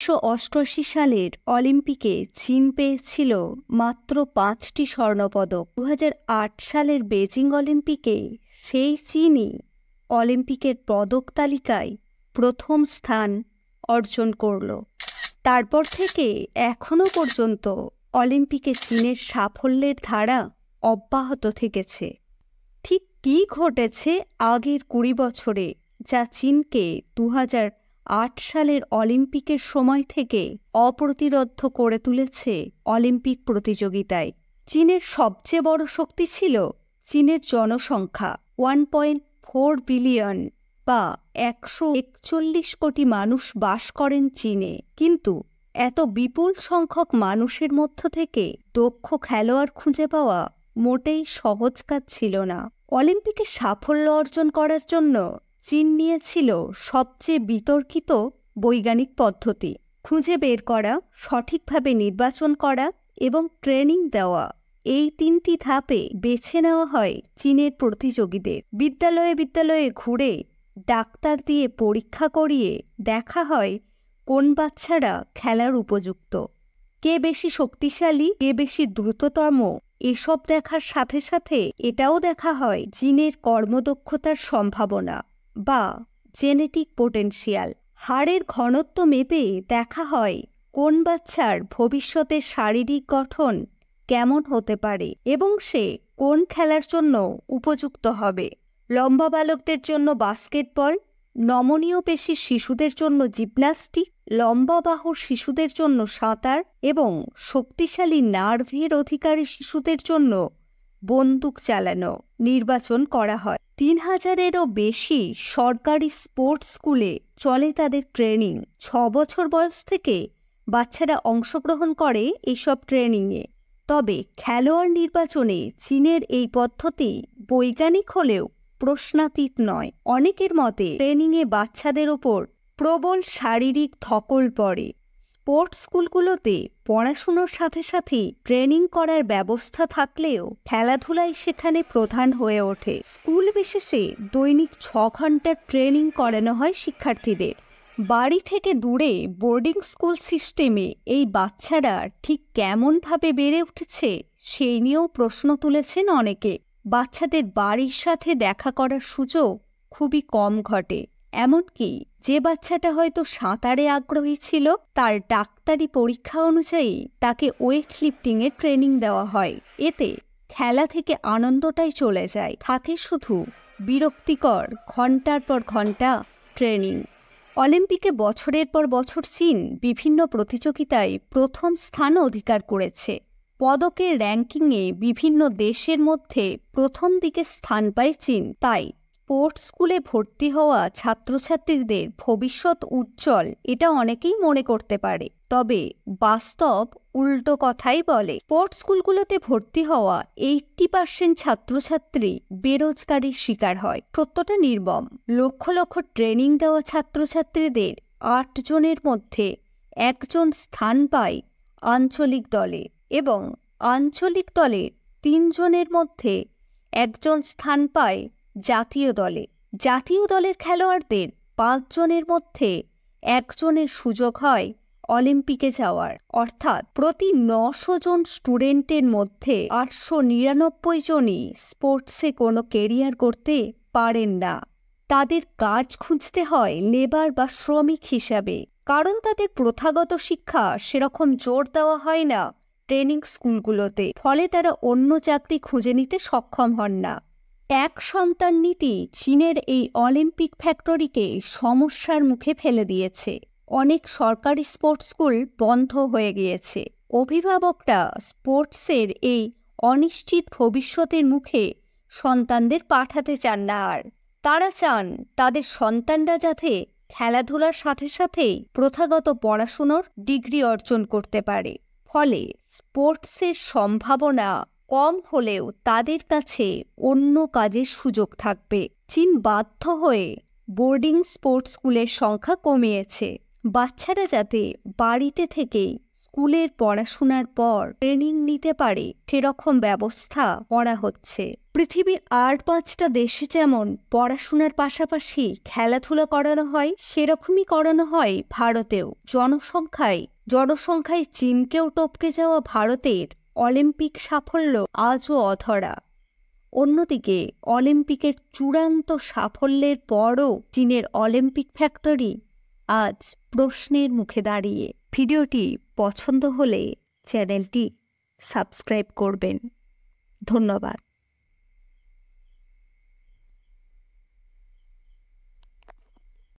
১৯৮৮ সালের অলিম্পিকে চীন পেয়েছিল মাত্র ৫টি স্বর্ণপদক। ২০০৮ সালের বেজিং অলিম্পিকে সেই চীনই অলিম্পিকের পদক তালিকায় প্রথম স্থান অর্জন করল। তারপর থেকে এখনও পর্যন্ত অলিম্পিকে চীনের সাফল্যের ধারা অব্যাহত থেকেছে। ঠিক কী ঘটেছে আগের ২০ বছরে, যা চীনকে ২০০৮ সালের অলিম্পিকের সময় থেকে অপ্রতিরোধ্য করে তুলেছে অলিম্পিক প্রতিযোগিতায়? চীনের সবচেয়ে বড় শক্তি ছিল চীনের জনসংখ্যা। 1.4 বিলিয়ন বা ১৪১ কোটি মানুষ বাস করেন চীনে। কিন্তু এত বিপুল সংখ্যক মানুষের মধ্য থেকে দক্ষ খেলোয়াড় খুঁজে পাওয়া মোটেই সহজ কাজ ছিল না। অলিম্পিকে সাফল্য অর্জন করার জন্য চীন নিয়েছিল সবচেয়ে বিতর্কিত বৈজ্ঞানিক পদ্ধতি খুঁজে বের করা, সঠিকভাবে নির্বাচন করা এবং ট্রেনিং দেওয়া। এই ৩টি ধাপে বেছে নেওয়া হয় চীনের প্রতিযোগীদের। বিদ্যালয়ে বিদ্যালয়ে ঘুরে ডাক্তার দিয়ে পরীক্ষা করিয়ে দেখা হয় কোন বাচ্চারা খেলার উপযুক্ত, কে বেশি শক্তিশালী, কে বেশি দ্রুততম। এসব দেখার সাথে সাথে এটাও দেখা হয় জিনের কর্মদক্ষতার সম্ভাবনা বা জেনেটিক পোটেনশিয়াল। হাড়ের ঘনত্ব মেপে দেখা হয় কোন বাচ্চার ভবিষ্যতের শারীরিক গঠন কেমন হতে পারে এবং সে কোন খেলার জন্য উপযুক্ত হবে। লম্বা বালকদের জন্য বাস্কেটবল, নমনীয় পেশির শিশুদের জন্য জিমন্যাস্টিক, লম্বা বাহুর শিশুদের জন্য সাঁতার এবং শক্তিশালী নার্ভের অধিকারী শিশুদের জন্য বন্দুক চালানো নির্বাচন করা হয়। ৩,০০০-এরও বেশি সরকারি স্পোর্টস স্কুলে চলে তাদের ট্রেনিং। ৬ বছর বয়স থেকে বাচ্চারা অংশগ্রহণ করে এসব ট্রেনিংয়ে। তবে খেলোয়াড় নির্বাচনে চীনের এই পদ্ধতি বৈজ্ঞানিক হলেও প্রশ্নাতীত নয়। অনেকের মতে ট্রেনিংয়ে বাচ্চাদের ওপর প্রবল শারীরিক ধকল পড়ে। স্পোর্টস স্কুলগুলোতে পড়াশুনোর সাথে সাথে ট্রেনিং করার ব্যবস্থা থাকলেও খেলাধুলাই সেখানে প্রধান হয়ে ওঠে। স্কুল বিশেষে দৈনিক ৬ ঘন্টার ট্রেনিং করানো হয় শিক্ষার্থীদের। বাড়ি থেকে দূরে বোর্ডিং স্কুল সিস্টেমে এই বাচ্চারা ঠিক কেমনভাবে বেড়ে উঠেছে সেই নিয়েও প্রশ্ন তুলেছেন অনেকে। বাচ্চাদের বাড়ির সাথে দেখা করার সুযোগ খুবই কম ঘটে। এমনকি যে বাচ্চাটা হয়তো সাঁতারে আগ্রহী ছিল, তার ডাক্তারি পরীক্ষা অনুযায়ী তাকে ওয়েট লিফটিংয়ের ট্রেনিং দেওয়া হয়। এতে খেলা থেকে আনন্দটাই চলে যায়, থাকে শুধু বিরক্তিকর ঘন্টার পর ঘন্টা ট্রেনিং। অলিম্পিকে বছরের পর বছর চীন বিভিন্ন প্রতিযোগিতায় প্রথম স্থান অধিকার করেছে। পদকের র্যাঙ্কিংয়ে বিভিন্ন দেশের মধ্যে প্রথম দিকে স্থান পায় চীন। তাই স্পোর্টস স্কুলে ভর্তি হওয়া ছাত্রছাত্রীদের ভবিষ্যৎ উজ্জ্বল, এটা অনেকেই মনে করতে পারে। তবে বাস্তব উল্টো কথাই বলে। স্পোর্টস স্কুলগুলোতে ভর্তি হওয়া 80% ছাত্রছাত্রী বেরোজগারির শিকার হয়। সত্যটা নির্মম। লক্ষ লক্ষ ট্রেনিং দেওয়া ছাত্রছাত্রীদের 8 জনের মধ্যে 1 জন স্থান পায় আঞ্চলিক দলে এবং আঞ্চলিক দলের 3 জনের মধ্যে 1 জন স্থান পায় জাতীয় দলে। জাতীয় দলের খেলোয়াড়দের 5 জনের মধ্যে 1 জনের সুযোগ হয় অলিম্পিকে যাওয়ার। অর্থাৎ প্রতি 900 জন স্টুডেন্টের মধ্যে 899 জনই স্পোর্টসে কোনো কেরিয়ার করতে পারেন না। তাদের কাজ খুঁজতে হয় লেবার বা শ্রমিক হিসাবে, কারণ তাদের প্রথাগত শিক্ষা সেরকম জোর দেওয়া হয় না ট্রেনিং স্কুলগুলোতে। ফলে তারা অন্য চাকরি খুঁজে নিতে সক্ষম হন না। এক সন্তান নীতি চীনের এই অলিম্পিক ফ্যাক্টরিকে সমস্যার মুখে ফেলে দিয়েছে। অনেক সরকারি স্পোর্টস স্কুল বন্ধ হয়ে গিয়েছে। অভিভাবকরা স্পোর্টসের এই অনিশ্চিত ভবিষ্যতের মুখে সন্তানদের পাঠাতে চান না আর। তারা চান তাদের সন্তানরা যাতে খেলাধুলার সাথে সাথেই প্রথাগত পড়াশুনোর ডিগ্রি অর্জন করতে পারে। ফলে স্পোর্টসের সম্ভাবনা কম হলেও তাদের কাছে অন্য কাজের সুযোগ থাকবে। চীন বাধ্য হয়ে বোর্ডিং স্পোর্টস স্কুলের সংখ্যা কমিয়েছে। বাচ্চারা যাতে বাড়িতে থেকেই স্কুলের পড়াশোনার পর ট্রেনিং নিতে পারে সেরকম ব্যবস্থা করা হচ্ছে। পৃথিবীর আর 5টা দেশে যেমন পড়াশোনার পাশাপাশি খেলাধুলা করানো হয়, সেরকমই করানো হয় ভারতেও। জনসংখ্যায় চীনকেও টপকে যাওয়া ভারতের অলিম্পিক সাফল্য আজও অধরা। অন্যদিকে অলিম্পিকের চূড়ান্ত সাফল্যের পরও চীনের অলিম্পিক ফ্যাক্টরি আজ প্রশ্নের মুখে দাঁড়িয়ে। ভিডিওটি পছন্দ হলে চ্যানেলটি সাবস্ক্রাইব করবেন। ধন্যবাদ।